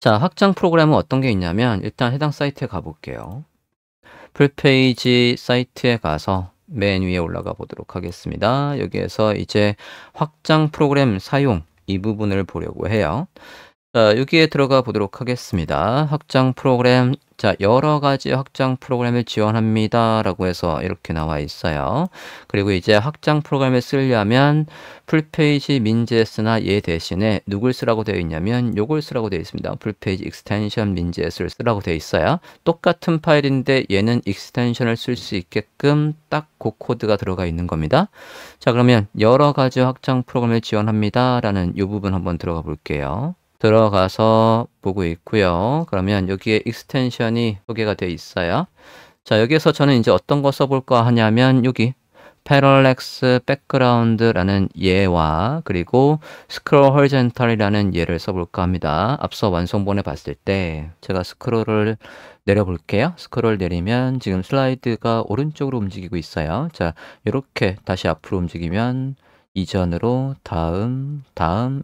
자, 확장 프로그램은 어떤 게 있냐면 일단 해당 사이트에 가볼게요. 풀페이지 사이트에 가서 맨 위에 올라가 보도록 하겠습니다. 여기에서 이제 확장 프로그램 사용 이 부분을 보려고 해요. 자, 여기에 들어가 보도록 하겠습니다. 확장 프로그램, 자, 여러 가지 확장 프로그램을 지원합니다. 라고 해서 이렇게 나와 있어요. 그리고 이제 확장 프로그램을 쓰려면 풀페이지 min.js나 얘 대신에 누굴 쓰라고 되어 있냐면 요걸 쓰라고 되어 있습니다. 풀페이지 익스텐션 min.js를 쓰라고 되어 있어요. 똑같은 파일인데 얘는 익스텐션을 쓸 수 있게끔 딱 그 코드가 들어가 있는 겁니다. 자, 그러면 여러 가지 확장 프로그램을 지원합니다. 라는 이 부분 한번 들어가 볼게요. 들어가서 보고 있고요. 그러면 여기에 익스텐션이 소개가 되어 있어요. 자, 여기에서 저는 이제 어떤 거 써볼까 하냐면 여기 패럴렉스 백그라운드라는 얘와 그리고 스크롤 호리젠탈이라는 얘를 써볼까 합니다. 앞서 완성본에 봤을 때 제가 스크롤을 내려볼게요. 스크롤 내리면 지금 슬라이드가 오른쪽으로 움직이고 있어요. 자, 이렇게 다시 앞으로 움직이면 이전으로 다음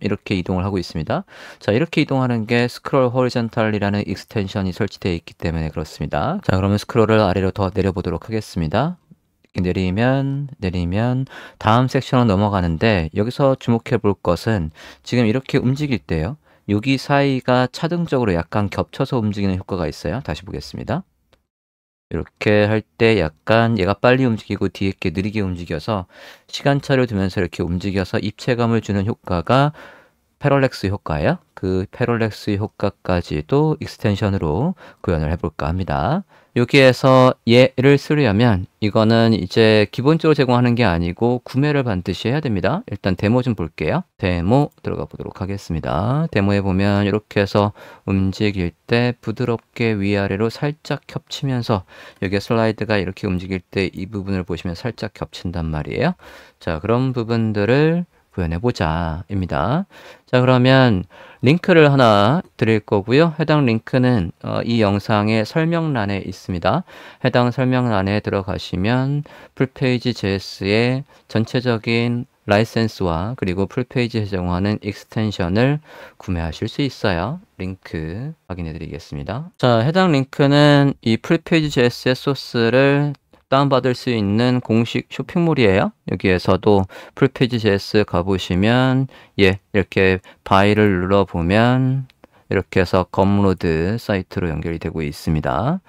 이렇게 이동을 하고 있습니다. 자, 이렇게 이동하는 게 스크롤 호리젠탈이라는 익스텐션이 설치되어 있기 때문에 그렇습니다. 자, 그러면 스크롤을 아래로 더 내려보도록 하겠습니다. 내리면 다음 섹션으로 넘어가는데 여기서 주목해 볼 것은 지금 이렇게 움직일 때요. 여기 사이가 차등적으로 약간 겹쳐서 움직이는 효과가 있어요. 다시 보겠습니다. 이렇게 할 때 약간 얘가 빨리 움직이고 뒤에 게 느리게 움직여서 시간차를 두면서 이렇게 움직여서 입체감을 주는 효과가 패럴렉스 효과예요. 그 패럴렉스 효과까지도 익스텐션으로 구현을 해볼까 합니다. 여기에서 얘를 쓰려면 이거는 이제 기본적으로 제공하는 게 아니고 구매를 반드시 해야 됩니다. 일단 데모 좀 볼게요. 데모 들어가 보도록 하겠습니다. 데모에 보면 이렇게 해서 움직일 때 부드럽게 위아래로 살짝 겹치면서 여기 슬라이드가 이렇게 움직일 때 이 부분을 보시면 살짝 겹친단 말이에요. 자, 그런 부분들을 구현해보자 입니다. 자, 그러면 링크를 하나 드릴 거고요. 해당 링크는 이 영상의 설명란에 있습니다. 해당 설명란에 들어가시면 풀페이지 JS의 전체적인 라이센스와 그리고 풀페이지에 제공하는 익스텐션을 구매하실 수 있어요. 링크 확인해 드리겠습니다. 자, 해당 링크는 이 풀페이지 JS의 소스를 다운받을 수 있는 공식 쇼핑몰이에요. 여기에서도 풀페이지 JS 가보시면 이렇게 바이를 눌러보면 이렇게 해서 검로드 사이트로 연결이 되고 있습니다.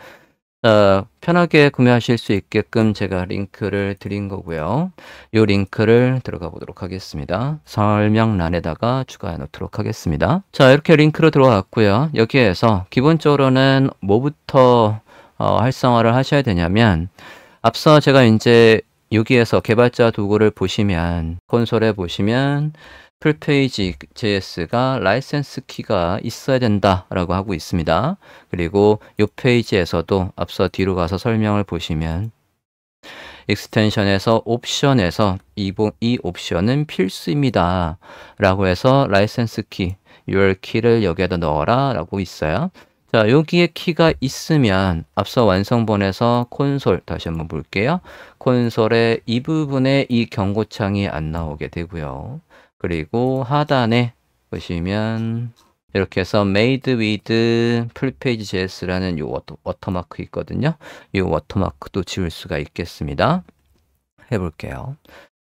편하게 구매하실 수 있게끔 제가 링크를 드린 거고요. 이 링크를 들어가 보도록 하겠습니다. 설명란에다가 추가해 놓도록 하겠습니다. 자, 이렇게 링크로 들어왔고요. 여기에서 기본적으로는 뭐부터 활성화를 하셔야 되냐면 앞서 제가 이제 여기에서 개발자 도구를 보시면 콘솔에 보시면 풀페이지 JS가 라이센스 키가 있어야 된다라고 하고 있습니다. 그리고 이 페이지에서도 앞서 뒤로 가서 설명을 보시면 익스텐션에서 옵션에서 이 옵션은 필수입니다 라고 해서 라이센스 키, your 키를 여기에다 넣어라 라고 있어요. 자, 여기에 키가 있으면 앞서 완성본에서 콘솔 다시 한번 볼게요. 콘솔의 이 부분에 이 경고창이 안 나오게 되고요. 그리고 하단에 보시면 이렇게 해서 made with 풀페이지 JS라는 이 워터마크 있거든요. 이 워터마크도 지울 수가 있겠습니다. 해볼게요.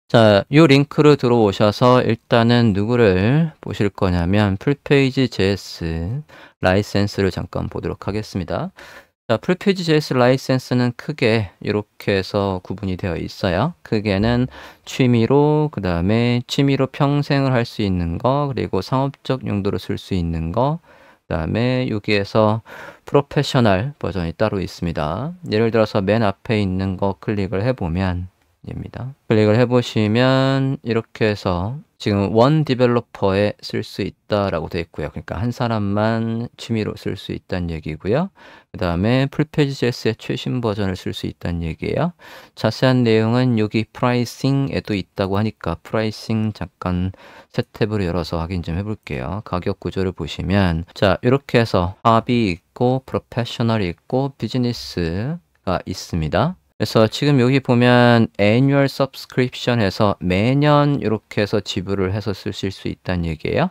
자, 이 링크로 들어오셔서 일단은 누구를 보실 거냐면 풀페이지 JS 라이센스를 잠깐 보도록 하겠습니다. 자, 풀페이지 JS 라이센스는 크게 이렇게 해서 구분이 되어 있어요. 크게는 취미로, 그 다음에 취미로 평생을 할 수 있는 거, 그리고 상업적 용도로 쓸 수 있는 거, 그 다음에 여기에서 프로페셔널 버전이 따로 있습니다. 예를 들어서 맨 앞에 있는 거 클릭을 해보면 입니다. 클릭을 해보시면 이렇게 해서 지금 원 디벨로퍼에 쓸 수 있다라고 되어 있고요. 그러니까 한 사람만 취미로 쓸 수 있다는 얘기고요. 그 다음에 풀페이지 JS의 최신 버전을 쓸 수 있다는 얘기예요. 자세한 내용은 여기 프라이싱에도 있다고 하니까 프라이싱 잠깐 새 탭으로 열어서 확인 좀 해볼게요. 가격 구조를 보시면 자, 이렇게 해서 합이 있고 프로페셔널이 있고 비즈니스가 있습니다. 그래서 지금 여기 보면 annual subscription 해서 매년 이렇게 해서 지불을 해서 쓰실 수 있다는 얘기예요.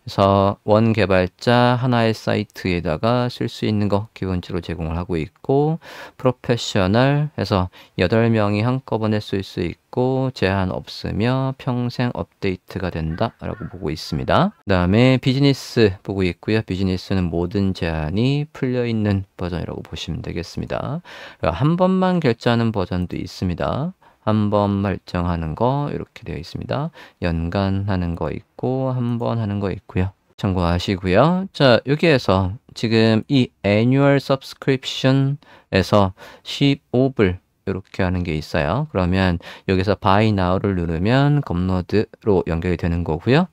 그래서 원 개발자 하나의 사이트에다가 쓸 수 있는 거 기본적으로 제공을 하고 있고, 프로페셔널 해서 8명이 한꺼번에 쓸 수 있고 제한 없으며 평생 업데이트가 된다라고 보고 있습니다. 그다음에 비즈니스 보고 있고요. 비즈니스는 모든 제한이 풀려 있는 버전이라고 보시면 되겠습니다. 한 번만 결제하는 버전도 있습니다. 한 번 설정하는 거 이렇게 되어 있습니다. 연간 하는 거 있고 한 번 하는 거 있고요. 참고하시고요. 자, 여기에서 지금 이 annual subscription에서 15불 이렇게 하는 게 있어요. 그러면 여기서 buy now를 누르면 업로드로 연결이 되는 거고요.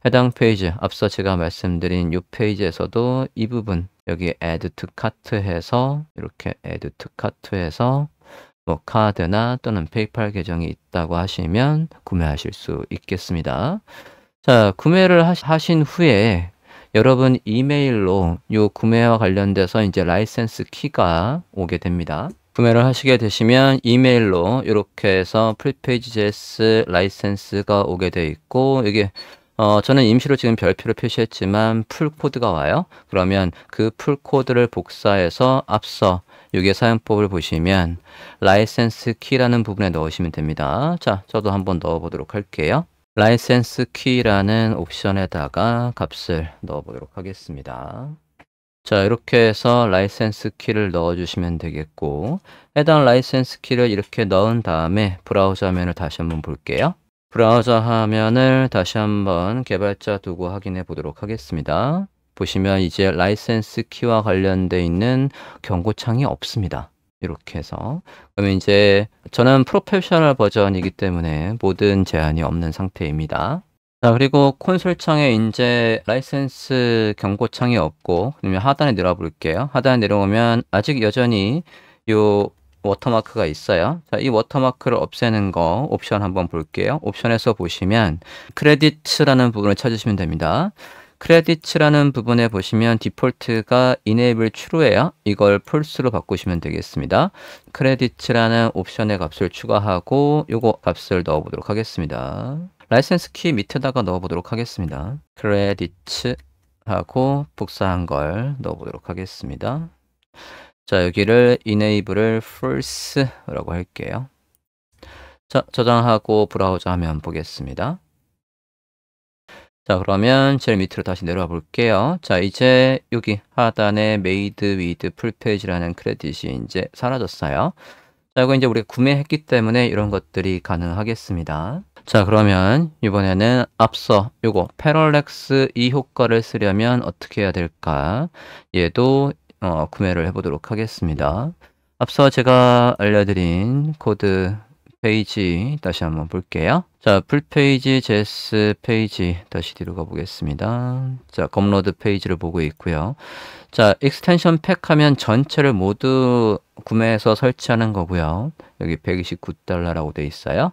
해당 페이지, 앞서 제가 말씀드린 이 페이지에서도 이 부분 여기 add to cart 해서 이렇게 add to cart 해서 뭐 카드나 또는 페이팔 계정이 있다고 하시면 구매하실 수 있겠습니다. 자, 구매를 하신 후에 여러분 이메일로 요 구매와 관련돼서 이제 라이센스 키가 오게 됩니다. 구매를 하시게 되시면 이메일로 이렇게 해서 프리페이지 JS 라이센스가 오게 돼 있고, 이게 저는 임시로 지금 별표를 표시했지만 풀 코드가 와요. 그러면 그 풀 코드를 복사해서 앞서 여기에 사용법을 보시면 라이센스 키라는 부분에 넣으시면 됩니다. 자, 저도 한번 넣어 보도록 할게요. 라이센스 키라는 옵션에다가 값을 넣어 보도록 하겠습니다. 자, 이렇게 해서 라이센스 키를 넣어 주시면 되겠고, 해당 라이센스 키를 이렇게 넣은 다음에 브라우저 화면을 다시 한번 볼게요. 브라우저 화면을 다시 한번 개발자 두고 확인해 보도록 하겠습니다. 보시면 이제 라이센스 키와 관련돼 있는 경고창이 없습니다. 이렇게 해서. 그러면 이제 저는 프로페셔널 버전이기 때문에 모든 제한이 없는 상태입니다. 자, 그리고 콘솔 창에 이제 라이센스 경고창이 없고, 그러면 하단에 내려와 볼게요. 하단에 내려오면 아직 여전히 요 워터마크가 있어요. 자, 이 워터마크를 없애는 거 옵션 한번 볼게요. 옵션에서 보시면 크레디트라는 부분을 찾으시면 됩니다. 크레디트라는 부분에 보시면 디폴트가 enable true예요. 이걸 false로 바꾸시면 되겠습니다. 크레디트라는 옵션의 값을 추가하고 요거 값을 넣어 보도록 하겠습니다. 라이센스 키 밑에다가 넣어 보도록 하겠습니다. 크레디트 하고 복사한 걸 넣어 보도록 하겠습니다. 자, 여기를 enable을 false라고 할게요. 자, 저장하고 브라우저 화면 보겠습니다. 자, 그러면 제일 밑으로 다시 내려와 볼게요. 자, 이제 여기 하단에 made with full page라는 크레딧이 이제 사라졌어요. 자, 이거 이제 우리가 구매했기 때문에 이런 것들이 가능하겠습니다. 자, 그러면 이번에는 앞서 요거 패럴렉스 이 효과를 쓰려면 어떻게 해야 될까? 얘도 구매를 해보도록 하겠습니다. 앞서 제가 알려드린 코드 페이지 다시 한번 볼게요. 자, 풀페이지 JS 페이지 다시 뒤로 가보겠습니다. 자, 업로드 페이지를 보고 있고요. 자, 익스텐션 팩 하면 전체를 모두 구매해서 설치하는 거고요. 여기 129달러라고 돼 있어요.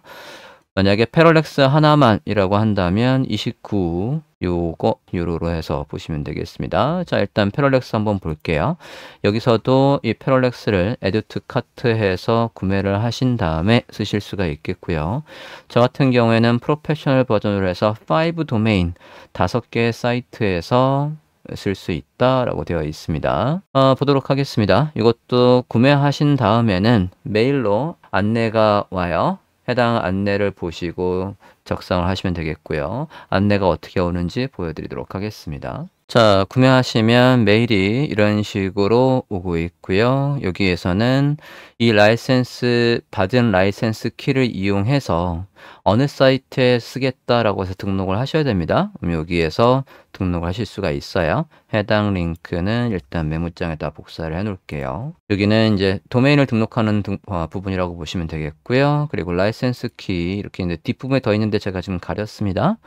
만약에 패럴렉스 하나만이라고 한다면 29 요거 유로로 해서 보시면 되겠습니다. 자, 일단 패럴렉스 한번 볼게요. 여기서도 이 패럴렉스를 add to cart 해서 구매를 하신 다음에 쓰실 수가 있겠고요. 저 같은 경우에는 프로페셔널 버전으로 해서 5 도메인 5개의 사이트에서 쓸 수 있다라고 되어 있습니다. 보도록 하겠습니다. 이것도 구매하신 다음에는 메일로 안내가 와요. 해당 안내를 보시고 작성을 하시면 되겠고요. 안내가 어떻게 오는지 보여드리도록 하겠습니다. 자, 구매하시면 메일이 이런 식으로 오고 있고요. 여기에서는 이 라이센스, 받은 라이센스 키를 이용해서 어느 사이트에 쓰겠다라고 해서 등록을 하셔야 됩니다. 그럼 여기에서 등록을 하실 수가 있어요. 해당 링크는 일단 메모장에다 복사를 해 놓을게요. 여기는 이제 도메인을 등록하는 부분이라고 보시면 되겠고요. 그리고 라이센스 키 이렇게 있는데 뒷부분에 더 있는데 제가 지금 가렸습니다.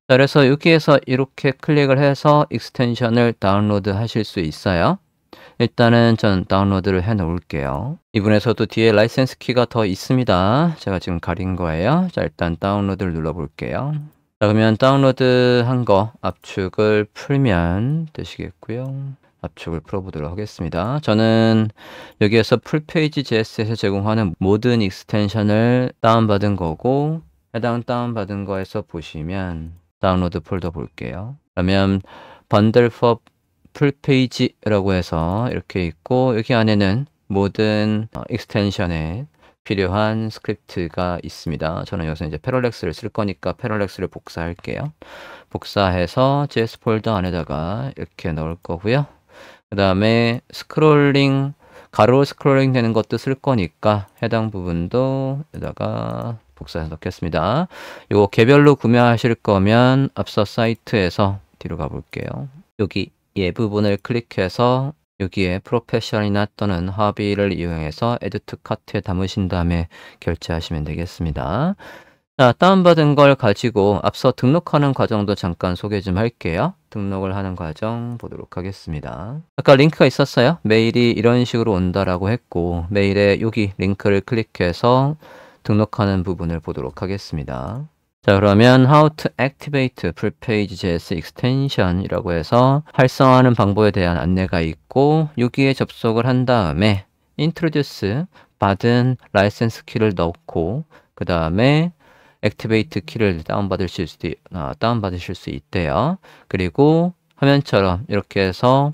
자, 그래서 여기에서 이렇게 클릭을 해서 익스텐션을 다운로드 하실 수 있어요. 일단은 전 다운로드를 해 놓을게요. 이분에서도 뒤에 라이센스 키가 더 있습니다. 제가 지금 가린 거예요. 자, 일단 다운로드를 눌러 볼게요. 자, 그러면 다운로드 한 거 압축을 풀면 되시겠고요. 압축을 풀어보도록 하겠습니다. 저는 여기에서 풀페이지 JS에서 제공하는 모든 익스텐션을 다운받은 거고, 해당 다운받은 거에서 보시면 다운로드 폴더 볼게요. 그러면 번들 for 풀페이지라고 해서 이렇게 있고 여기 안에는 모든 익스텐션에 필요한 스크립트가 있습니다. 저는 여기서 이제 패럴렉스를 쓸 거니까 패럴렉스를 복사할게요. 복사해서 JS 폴더 안에다가 이렇게 넣을 거고요. 그 다음에 스크롤링, 가로 스크롤링 되는 것도 쓸 거니까 해당 부분도 여기다가 복사해서 넣겠습니다. 요거 개별로 구매하실 거면 앞서 사이트에서 뒤로 가볼게요. 여기 예 부분을 클릭해서 여기에 프로페셔널이나 또는 허비를 이용해서 Add to Cart에 담으신 다음에 결제하시면 되겠습니다. 자, 다운받은 걸 가지고 앞서 등록하는 과정도 잠깐 소개 좀 할게요. 등록을 하는 과정 보도록 하겠습니다. 아까 링크가 있었어요. 메일이 이런 식으로 온다라고 했고 메일에 여기 링크를 클릭해서 등록하는 부분을 보도록 하겠습니다. 자, 그러면 How to Activate Full-Page.js Extension 이라고 해서 활성화하는 방법에 대한 안내가 있고 여기에 접속을 한 다음에 Introduce 받은 라이센스 키를 넣고 그 다음에 액티베이트 키를 다운받으실 수 있대요. 그리고 화면처럼 이렇게 해서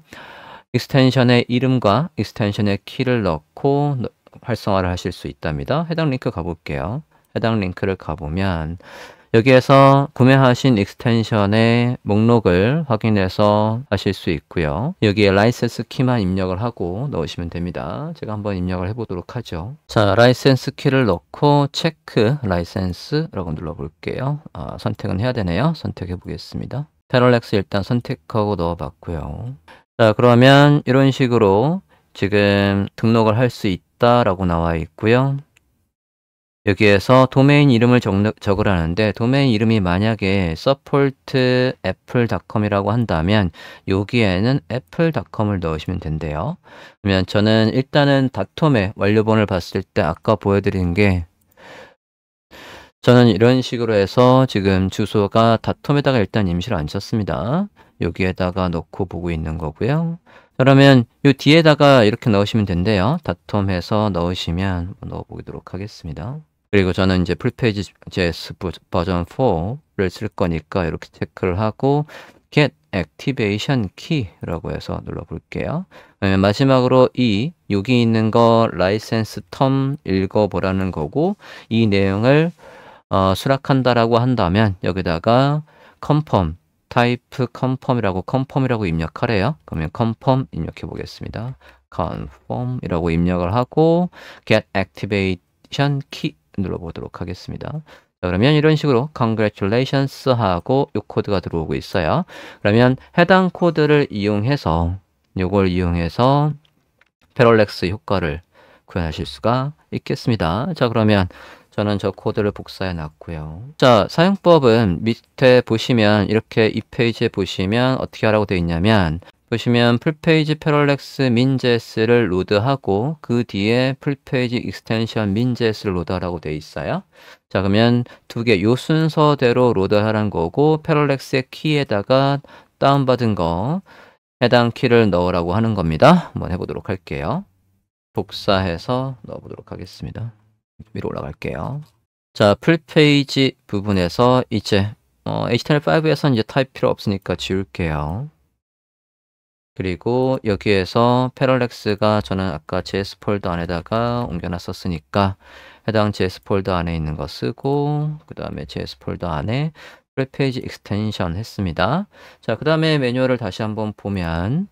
익스텐션의 이름과 익스텐션의 키를 넣고 활성화를 하실 수 있답니다. 해당 링크 가볼게요. 해당 링크를 가보면 여기에서 구매하신 익스텐션의 목록을 확인해서 하실 수 있고요. 여기에 라이센스 키만 입력을 하고 넣으시면 됩니다. 제가 한번 입력을 해보도록 하죠. 자, 라이센스 키를 넣고 체크 라이센스라고 눌러볼게요. 선택은 해야 되네요. 선택해 보겠습니다. 패럴렉스 일단 선택하고 넣어봤고요. 자, 그러면 이런 식으로 지금 등록을 할 수 있다라고 나와 있고요. 여기에서 도메인 이름을 적으라는데 도메인 이름이 만약에 support.apple.com이라고 한다면 여기에는 apple.com을 넣으시면 된대요. 그러면 저는 일단은 닷컴의 완료본을 봤을 때 아까 보여드린 게 저는 이런 식으로 해서 지금 주소가 닷컴에다가 일단 임시로 안 쳤습니다. 여기에다가 넣고 보고 있는 거고요. 그러면 이 뒤에다가 이렇게 넣으시면 된대요. 닷컴에서 넣으시면 넣어보도록 하겠습니다. 그리고 저는 이제 풀페이지 JS 버전 4를 쓸 거니까 이렇게 체크를 하고 get activation key라고 해서 눌러볼게요. 그러면 마지막으로 여기 있는 거 라이센스 텀 읽어보라는 거고 이 내용을 수락한다라고 한다면 여기다가 confirm 타입 confirm이라고 입력하래요. 그러면 confirm 입력해 보겠습니다. confirm이라고 입력을 하고 get activation key 눌러보도록 하겠습니다. 자, 그러면 이런 식으로 congratulations 하고 이 코드가 들어오고 있어요. 그러면 해당 코드를 이용해서 요걸 이용해서 패럴렉스 효과를 구현하실 수가 있겠습니다. 자, 그러면 저는 저 코드를 복사해 놨고요. 자, 사용법은 밑에 보시면 이렇게 이 페이지에 보시면 어떻게 하라고 되어 있냐면 보시면 풀페이지 패럴렉스 min.js를 로드하고 그 뒤에 풀페이지 익스텐션 min.js를 로드하라고 되어 있어요. 자, 그러면 두 개 요 순서대로 로드하라는 거고 패럴렉스의 키에다가 다운받은 거 해당 키를 넣으라고 하는 겁니다. 한번 해보도록 할게요. 복사해서 넣어보도록 하겠습니다. 위로 올라갈게요. 자, 풀페이지 부분에서 이제 HTML5에서는 이제 타입 필요 없으니까 지울게요. 그리고 여기에서 패럴렉스가 저는 아까 JS 폴더 안에다가 옮겨놨었으니까 해당 JS 폴더 안에 있는 거 쓰고 그 다음에 JS 폴더 안에 풀페이지 익스텐션 했습니다. 자, 그 다음에 매뉴얼을 다시 한번 보면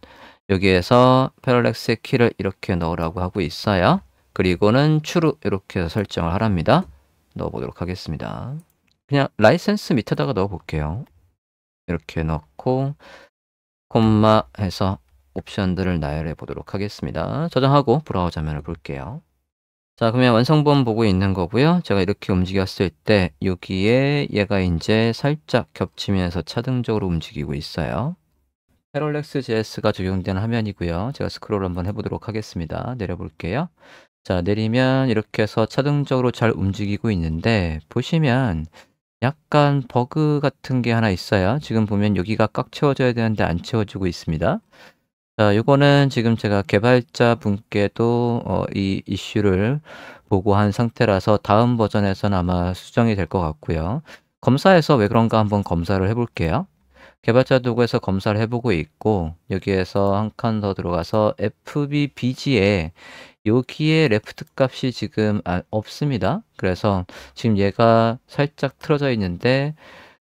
여기에서 패럴렉스의 키를 이렇게 넣으라고 하고 있어요. 그리고는 true 이렇게 해서 설정을 하랍니다. 넣어보도록 하겠습니다. 그냥 라이센스 밑에다가 넣어볼게요. 이렇게 넣고 콤마 해서 옵션들을 나열해 보도록 하겠습니다. 저장하고 브라우저 화면을 볼게요. 자, 그러면 완성본 보고 있는 거고요. 제가 이렇게 움직였을 때 여기에 얘가 이제 살짝 겹치면서 차등적으로 움직이고 있어요. 패럴렉스 JS가 적용되는 화면이고요. 제가 스크롤 한번 해보도록 하겠습니다. 내려볼게요. 자, 내리면 이렇게 해서 차등적으로 잘 움직이고 있는데 보시면 약간 버그 같은 게 하나 있어요. 지금 보면 여기가 꽉 채워져야 되는데 안 채워지고 있습니다. 자, 요거는 지금 제가 개발자 분께도 이 이슈를 보고한 상태라서 다음 버전에서는 아마 수정이 될 것 같고요. 검사해서 왜 그런가 한번 검사를 해 볼게요. 개발자 도구에서 검사를 해 보고 있고 여기에서 한 칸 더 들어가서 FBBG에 여기에 레프트 값이 지금 없습니다. 그래서 지금 얘가 살짝 틀어져 있는데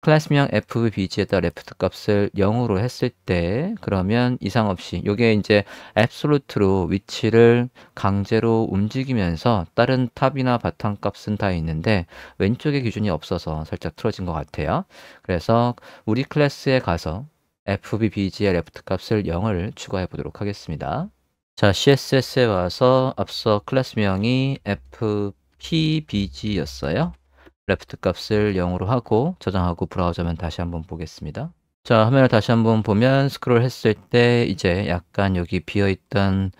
클래스명 FBG에다 레프트 값을 0으로 했을 때 그러면 이상 없이 요게 인제 absolute로 위치를 강제로 움직이면서 다른 탑이나 바텀 값은 다 있는데 왼쪽에 기준이 없어서 살짝 틀어진 것 같아요. 그래서 우리 클래스에 가서 FBBG의 레프트 값을 0을 추가해 보도록 하겠습니다. 자, CSS에 와서 앞서 클래스명이 FPBG였어요. 레프트 값을 0으로 하고 저장하고 브라우저면 다시 한번 보겠습니다. 자, 화면을 다시 한번 보면 스크롤 했을 때 이제 약간 여기 비어있던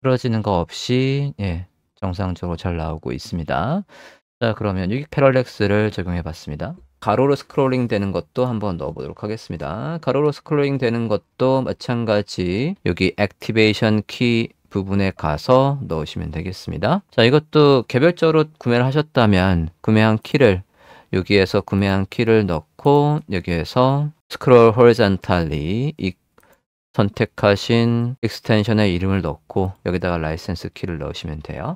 틀어지는 거 없이 정상적으로 잘 나오고 있습니다. 자, 그러면 여기 패럴렉스를 적용해 봤습니다. 가로로 스크롤링 되는 것도 한번 넣어 보도록 하겠습니다. 가로로 스크롤링 되는 것도 마찬가지 여기 액티베이션 키 부분에 가서 넣으시면 되겠습니다. 자, 이것도 개별적으로 구매를 하셨다면 구매한 키를 여기에서 구매한 키를 넣고 여기에서 스크롤 horizontally이 선택하신 익스텐션의 이름을 넣고 여기다가 라이센스 키를 넣으시면 돼요.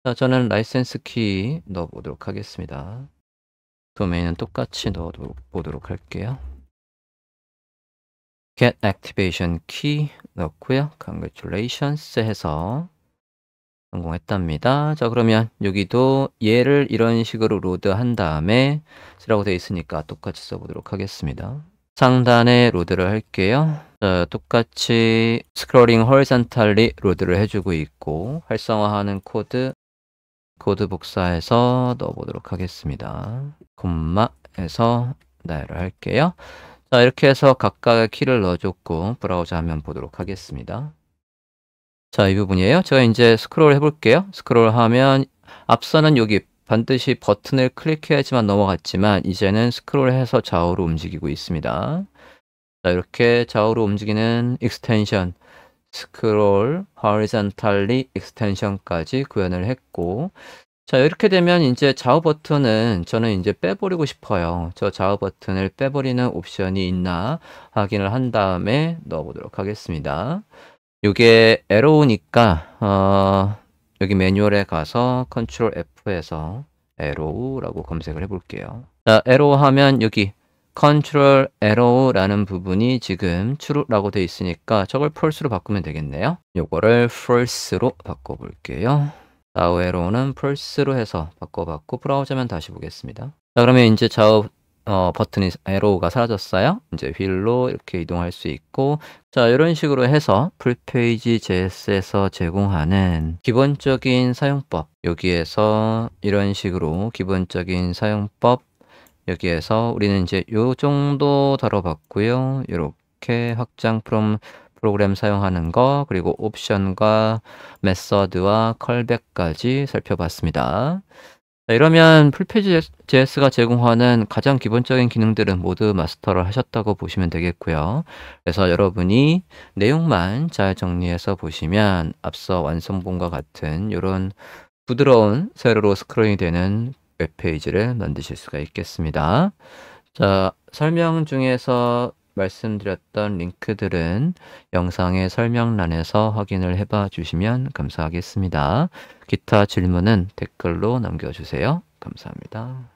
자, 저는 라이센스 키 넣어 보도록 하겠습니다. 도메인은 똑같이 넣어 보도록 할게요. get activation key 넣고요. congratulations 해서 성공했답니다. 자, 그러면 여기도 얘를 이런 식으로 로드한 다음에 쓰라고 되어 있으니까 똑같이 써보도록 하겠습니다. 상단에 로드를 할게요. 자, 똑같이 스크롤링 horizontally리 로드를 해주고 있고 활성화하는 코드 복사해서 넣어보도록 하겠습니다. 콤마 해서 나열을 할게요. 자, 이렇게 해서 각각의 키를 넣어줬고 브라우저 화면 보도록 하겠습니다. 자, 이 부분이에요. 제가 이제 스크롤 해볼게요. 스크롤 하면 앞서는 여기 반드시 버튼을 클릭해야지만 넘어갔지만 이제는 스크롤해서 좌우로 움직이고 있습니다. 자, 이렇게 좌우로 움직이는 익스텐션 스크롤 horizontally리 익스텐션까지 구현을 했고 자, 이렇게 되면 이제 좌우 버튼은 저는 이제 빼버리고 싶어요. 저 좌우 버튼을 빼버리는 옵션이 있나 확인을 한 다음에 넣어보도록 하겠습니다. 요게 에로우니까 여기 매뉴얼에 가서 컨트롤 F에서 에로우라고 검색을 해볼게요. 자, 에로우 하면 여기 컨트롤 에로우라는 부분이 지금 true라고 되어 있으니까 저걸 false로 바꾸면 되겠네요. 요거를 false로 바꿔볼게요. 좌우 에로우는 false로 해서 바꿔봤고 브라우저면 다시 보겠습니다. 자, 그러면 이제 좌우 버튼이 에로우가 사라졌어요. 이제 휠로 이렇게 이동할 수 있고 자, 이런 식으로 해서 풀페이지 JS에서 제공하는 기본적인 사용법 여기에서 이런 식으로 기본적인 사용법 여기에서 우리는 이제 요 정도 다뤄봤고요. 이렇게 확장 프로그램 사용하는 거 그리고 옵션과 메서드와 컬백까지 살펴봤습니다. 자, 이러면 풀페이지 JS가 제공하는 가장 기본적인 기능들은 모두 마스터를 하셨다고 보시면 되겠고요. 그래서 여러분이 내용만 잘 정리해서 보시면 앞서 완성본과 같은 이런 부드러운 세로로 스크롤이 되는 웹페이지를 만드실 수가 있겠습니다. 자, 설명 중에서 말씀드렸던 링크들은 영상의 설명란에서 확인을 해봐 주시면 감사하겠습니다. 기타 질문은 댓글로 남겨주세요. 감사합니다.